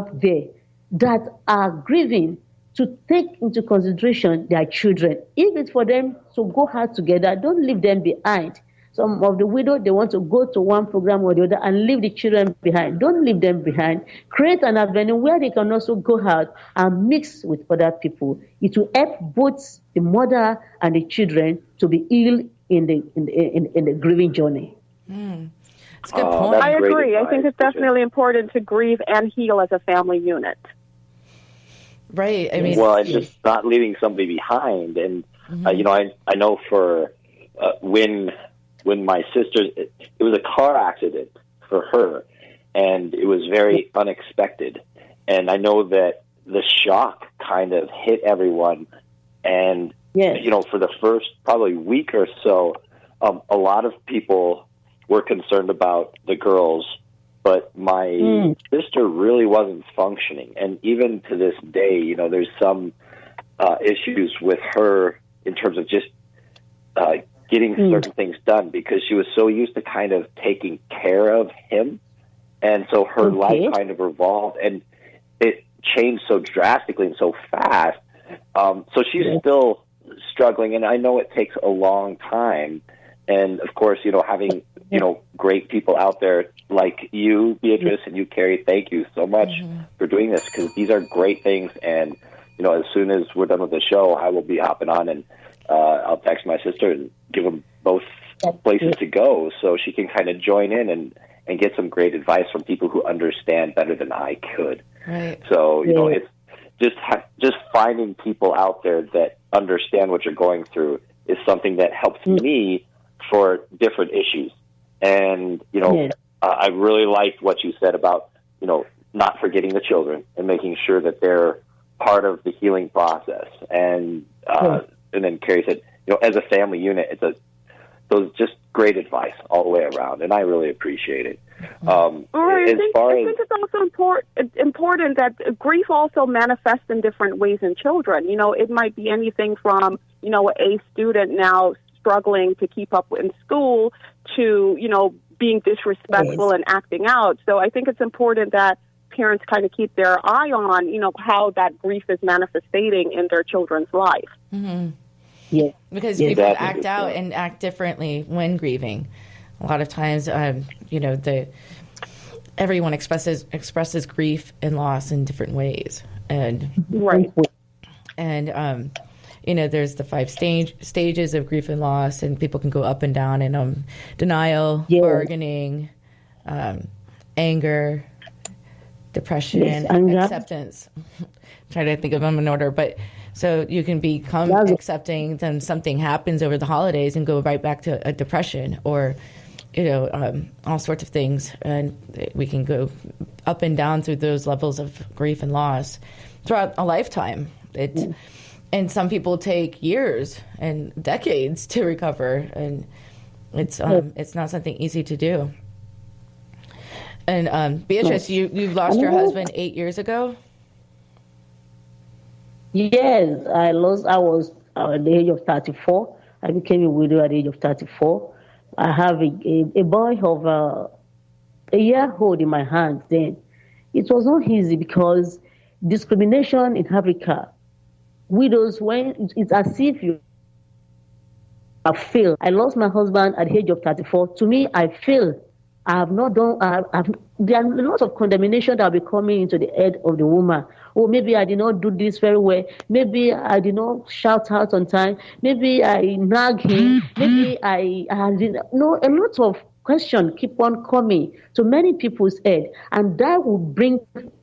out there that are grieving to take into consideration their children. If it's for them to go out together, don't leave them behind. Some of the widows, they want to go to one program or the other and leave the children behind. Don't leave them behind. Create an avenue where they can also go out and mix with other people. It will help both the mother and the children to be healed in the grieving journey. That's a good point. I agree. I think it's definitely important to grieve and heal as a family unit. Right. I mean, well, it's just not leaving somebody behind. And, I know for when my sister, it was a car accident for her, and it was very unexpected. And I know that the shock kind of hit everyone. And, for the first probably week or so, a lot of people were concerned about the girls, but my sister really wasn't functioning. And even to this day, there's some issues with her in terms of just getting certain things done, because she was so used to kind of taking care of him. And so her life kind of revolved, and it changed so drastically and so fast. So she's still struggling, and I know it takes a long time. And of course, having, great people out there like you, Beatrice, and you, Carrie, thank you so much for doing this, because these are great things. And, as soon as we're done with the show, I will be hopping on, and I'll text my sister and give them both places to go so she can kind of join in and get some great advice from people who understand better than I could. Right. So, it's just finding people out there that understand what you're going through is something that helps me for different issues. And, I really liked what you said about, not forgetting the children and making sure that they're part of the healing process. And then Carrie said, as a family unit, those just great advice all the way around, and I really appreciate it. I think it's also important that grief also manifests in different ways in children. It might be anything from, a student now struggling to keep up in school to, being disrespectful and acting out. So I think it's important that parents kind of keep their eye on, how that grief is manifesting in their children's life. Mm-hmm. Yeah, because people act out and act differently when grieving. A lot of times, everyone expresses grief and loss in different ways, and there's the 5 stages of grief and loss, and people can go up and down in denial, bargaining, anger, depression, acceptance. Try to think of them in order, but. So you can become accepting, then something happens over the holidays and go right back to a depression or, all sorts of things. And we can go up and down through those levels of grief and loss throughout a lifetime. And some people take years and decades to recover, and it's not something easy to do. And Beatrice, you lost your husband 8 years ago? Yes, I was at the age of 34. I became a widow at the age of 34. I have a boy of a year old in my hands then. It was not easy because discrimination in Africa, widows, when it's as if you have failed. I lost my husband at the age of 34. To me, I failed. I have not done, there are lots of condemnation that will be coming into the head of the woman. Oh, maybe I did not do this very well. Maybe I did not shout out on time. Maybe I nagged him. Maybe I did. No, a lot of questions keep on coming to many people's head. And that will bring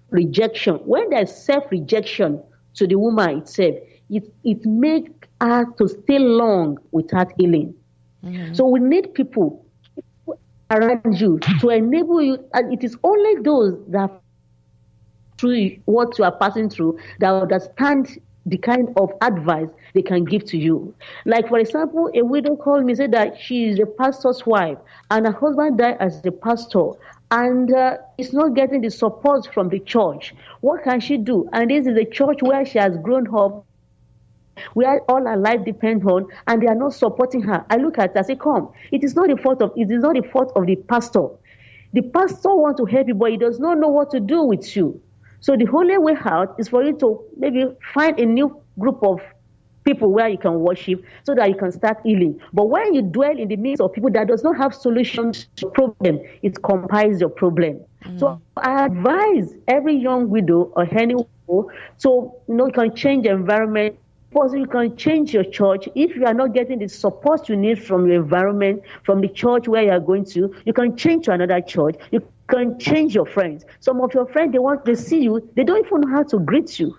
rejection. When there's self-rejection to the woman itself, it makes her to stay long without healing. Mm-hmm. So we need people around you to enable you, and it is only those that through what you are passing through that understand the kind of advice they can give to you. Like, for example, a widow called me and said that she is a pastor's wife and her husband died as a pastor and is not getting the support from the church. What can she do? And this is a church where she has grown up, where all her life depends on, and they are not supporting her. I look at it and say, come, it is not the fault of the pastor. The pastor wants to help you, but he does not know what to do with you. So the only way out is for you to maybe find a new group of people where you can worship so that you can start healing. But when you dwell in the midst of people that does not have solutions to your problem, it compiles your problem. So I advise every young widow or any widow, so you can change the environment. Also, you can change your church. If you are not getting the support you need from your environment, from the church where you are going to, you can change to another church. You can change your friends. Some of your friends, they see you, they don't even know how to greet you.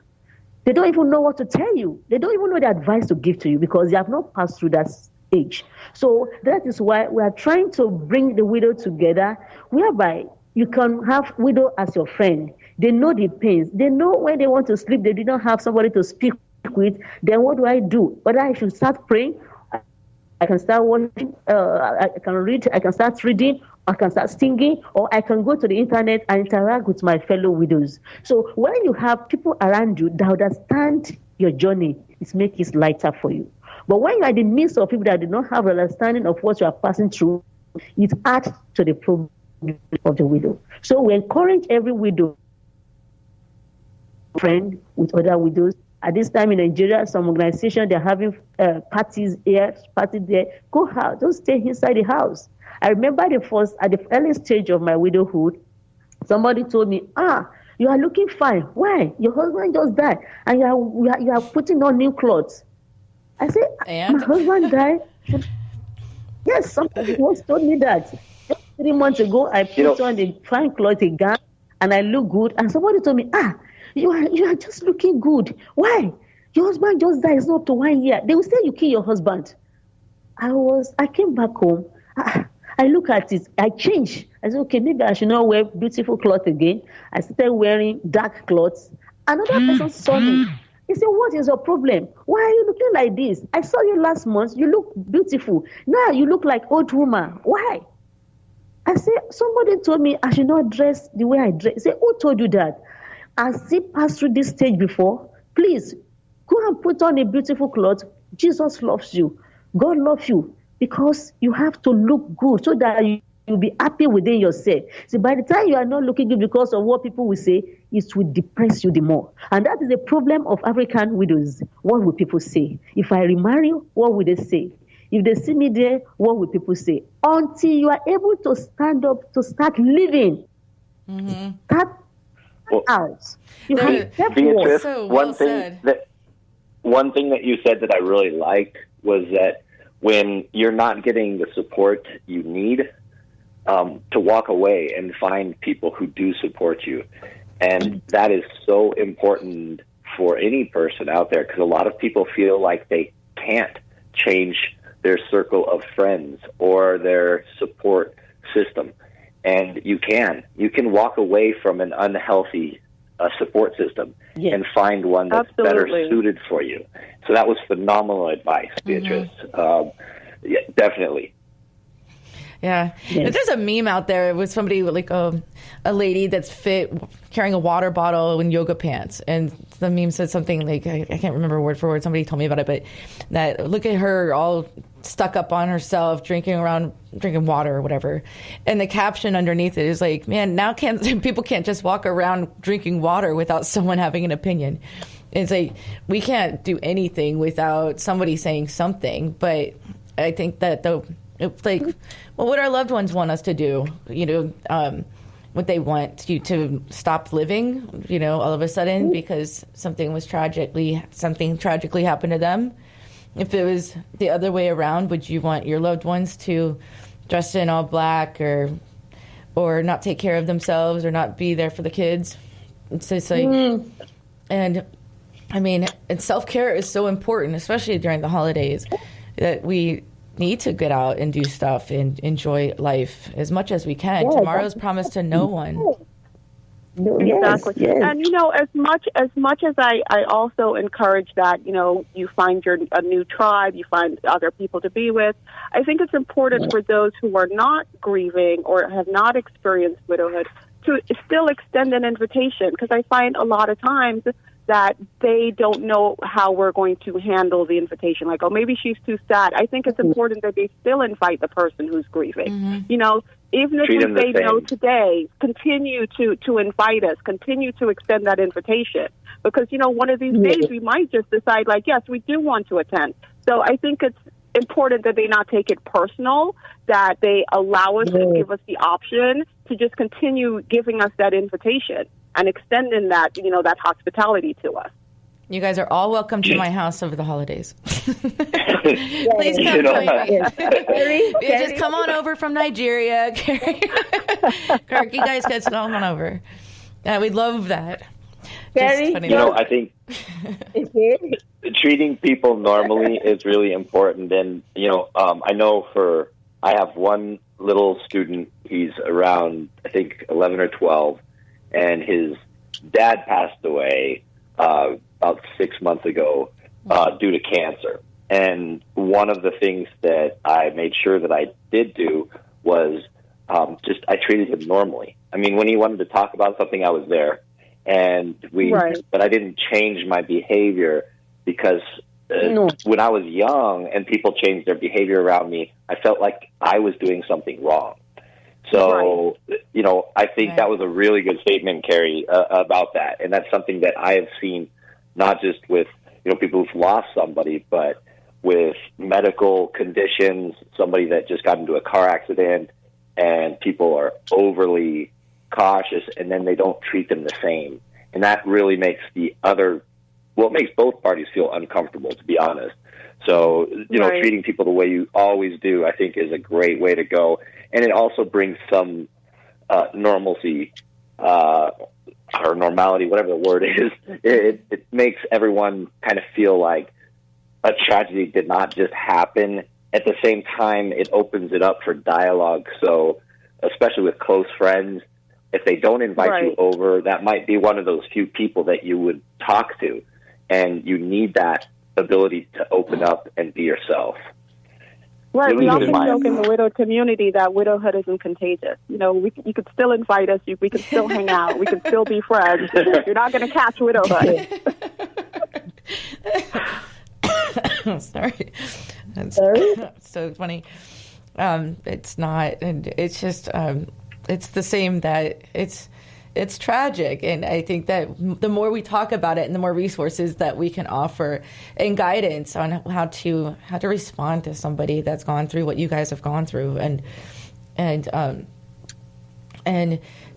They don't even know what to tell you. They don't even know the advice to give to you because they have not passed through that stage. So that is why we are trying to bring the widow together, whereby you can have widow as your friend. They know the pains. They know when they want to sleep, they did not have somebody to speak with. Then what do? Whether I should start praying, I can start watching, I can read, I can start reading, I can start singing, or I can go to the internet and interact with my fellow widows. So when you have people around you that understand your journey, it makes it lighter for you. But when you're in the midst of people that do not have an understanding of what you are passing through, it adds to the problem of the widow. So we encourage every widow friend with other widows. At this time in Nigeria, some organizations, they're having parties here, parties there. Go out, don't stay inside the house. I remember at the early stage of my widowhood, somebody told me, you are looking fine. Why? Your husband just died, and you are putting on new clothes. I said, my husband died? Yes, somebody once told me that. Just 3 months ago, I put on the fine clothes again, and I look good. And somebody told me, you are just looking good. Why? Your husband just died. It's not up to 1 year. They will say you kill your husband. I came back home. I look at it. I changed. I said, okay, maybe I should not wear beautiful clothes again. I started wearing dark clothes. Another person saw me. He said, what is your problem? Why are you looking like this? I saw you last month. You look beautiful. Now you look like old woman. Why? I said, somebody told me I should not dress the way I dress. He said, who told you that? I still passed through this stage before. Please, go and put on a beautiful cloth. Jesus loves you. God loves you because you have to look good so that you'll be happy within yourself. So by the time you are not looking good because of what people will say, it will depress you the more. And that is the problem of African widows. What will people say? If I remarry, what will they say? If they see me there, what will people say? Until you are able to stand up, to start living, start out. You have Beatrice, one thing that you said that I really liked was that when you're not getting the support you need, to walk away and find people who do support you. And that is so important for any person out there because a lot of people feel like they can't change their circle of friends or their support system. And you can walk away from an unhealthy support system and find one that's better suited for you. So that was phenomenal advice, Beatrice. Yeah, definitely. Yeah. Yes. There's a meme out there with somebody like a lady that's fit carrying a water bottle in yoga pants. And the meme said something like, I can't remember word for word. Somebody told me about it, but that look at her all stuck up on herself, drinking water or whatever. And the caption underneath it is like, man, now people can't just walk around drinking water without someone having an opinion. It's like, we can't do anything without somebody saying something. But I think that what our loved ones want us to do, what they want you to stop living, all of a sudden because something tragically happened to them. If it was the other way around, would you want your loved ones to dress in all black or not take care of themselves or not be there for the kids? It's just like, and I mean, and self-care is so important, especially during the holidays, that we need to get out and do stuff and enjoy life as much as we can. Yeah, tomorrow's promised to no one. Exactly. Yes. And as much as I also encourage that, you find a new tribe, you find other people to be with, I think it's important for those who are not grieving or have not experienced widowhood to still extend an invitation, because I find a lot of times that they don't know how we're going to handle the invitation. Like, oh, maybe she's too sad. I think it's important that they still invite the person who's grieving. Mm-hmm. You know, even if we say no today, continue to invite us, continue to extend that invitation. Because, you know, one of these days we might just decide, like, yes, we do want to attend. So I think it's important that they not take it personal, that they allow us and give us the option to just continue giving us that invitation and extending that, you know, that hospitality to us. You guys are all welcome to my house over the holidays. Please come join me. Just come on over from Nigeria. Kirk, you guys come on over. We'd love that. I think treating people normally is really important. And, you know, I have one little student, he's around, I think, 11 or 12, and his dad passed away about 6 months ago due to cancer. And one of the things that I made sure that I did do was I treated him normally. I mean, when he wanted to talk about something, I was there. But I didn't change my behavior because when I was young and people changed their behavior around me, I felt like I was doing something wrong. So, you know, I think that was a really good statement, Carrie, about that. And that's something that I have seen not just with, you know, people who've lost somebody, but with medical conditions, somebody that just got into a car accident and people are overly cautious and then they don't treat them the same. And that really makes it makes both parties feel uncomfortable, to be honest. So, you know, treating people the way you always do, I think, is a great way to go. And it also brings some normalcy or normality, whatever the word is. It makes everyone kind of feel like a tragedy did not just happen. At the same time, it opens it up for dialogue. So, especially with close friends, if they don't invite you over, that might be one of those few people that you would talk to. And you need that ability to open up and be yourself. Right. We often joke in the widow community that widowhood isn't contagious. You know, you could still invite us. We could still hang out. We could still be friends. You're not going to catch widowhood. Sorry. That's so funny. It's not. And it's just, it's the same that it's tragic. And I think that the more we talk about it and the more resources that we can offer and guidance on how to respond to somebody that's gone through what you guys have gone through and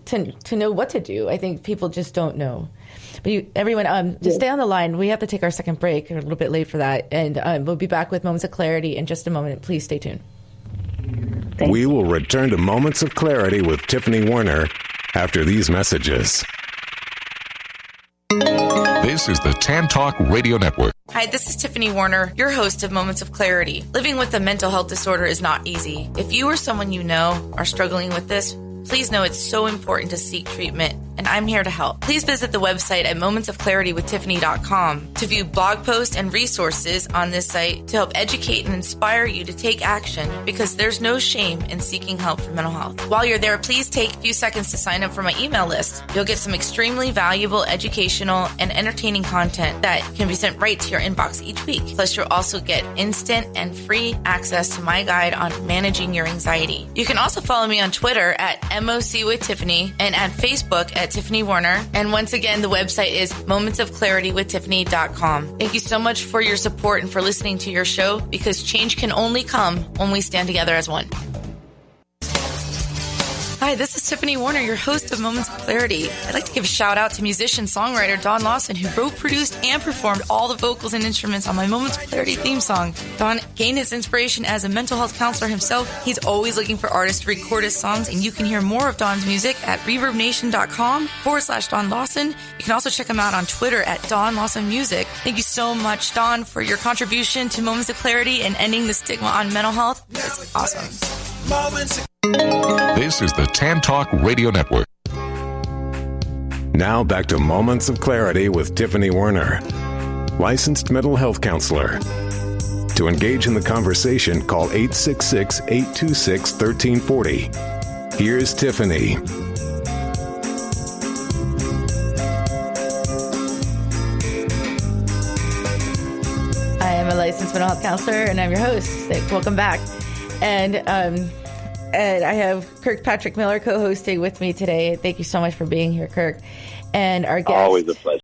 to know what to do. I think people just don't know. But everyone, just stay on the line. We have to take our second break. We're a little bit late for that. And we'll be back with Moments of Clarity in just a moment. Please stay tuned. We will return to Moments of Clarity with Tiffany Warner after these messages. This is the Tan Talk Radio Network. Hi, this is Tiffany Warner, your host of Moments of Clarity. Living with a mental health disorder is not easy. If you or someone you know are struggling with this, please know it's so important to seek treatment, and I'm here to help. Please visit the website at momentsofclaritywithtiffany.com to view blog posts and resources on this site to help educate and inspire you to take action, because there's no shame in seeking help for mental health. While you're there, please take a few seconds to sign up for my email list. You'll get some extremely valuable educational and entertaining content that can be sent right to your inbox each week. Plus, you'll also get instant and free access to my guide on managing your anxiety. You can also follow me on Twitter at MOC with Tiffany and at Facebook at Tiffany Warner. And once again, the website is momentsofclaritywithtiffany.com. Thank you so much for your support and for listening to your show, because change can only come when we stand together as one. Hi, this is Tiffany Warner, your host of Moments of Clarity. I'd like to give a shout out to musician-songwriter Don Lawson, who wrote, produced, and performed all the vocals and instruments on my Moments of Clarity theme song. Don gained his inspiration as a mental health counselor himself. He's always looking for artists to record his songs, and you can hear more of Don's music at reverbnation.com/Don Lawson. You can also check him out on Twitter at Don Lawson Music. Thank you so much, Don, for your contribution to Moments of Clarity and ending the stigma on mental health. It's awesome. This is the Tan Talk Radio Network. Now back to Moments of Clarity with Tiffany Warner, licensed mental health counselor. To engage in the conversation, call 866-826-1340. Here's Tiffany. licensed mental health counselor, and I'm your host. Welcome back. And I have Kirkpatrick Miller co-hosting with me today. Thank you so much for being here, Kirk. And our guest, always a pleasure.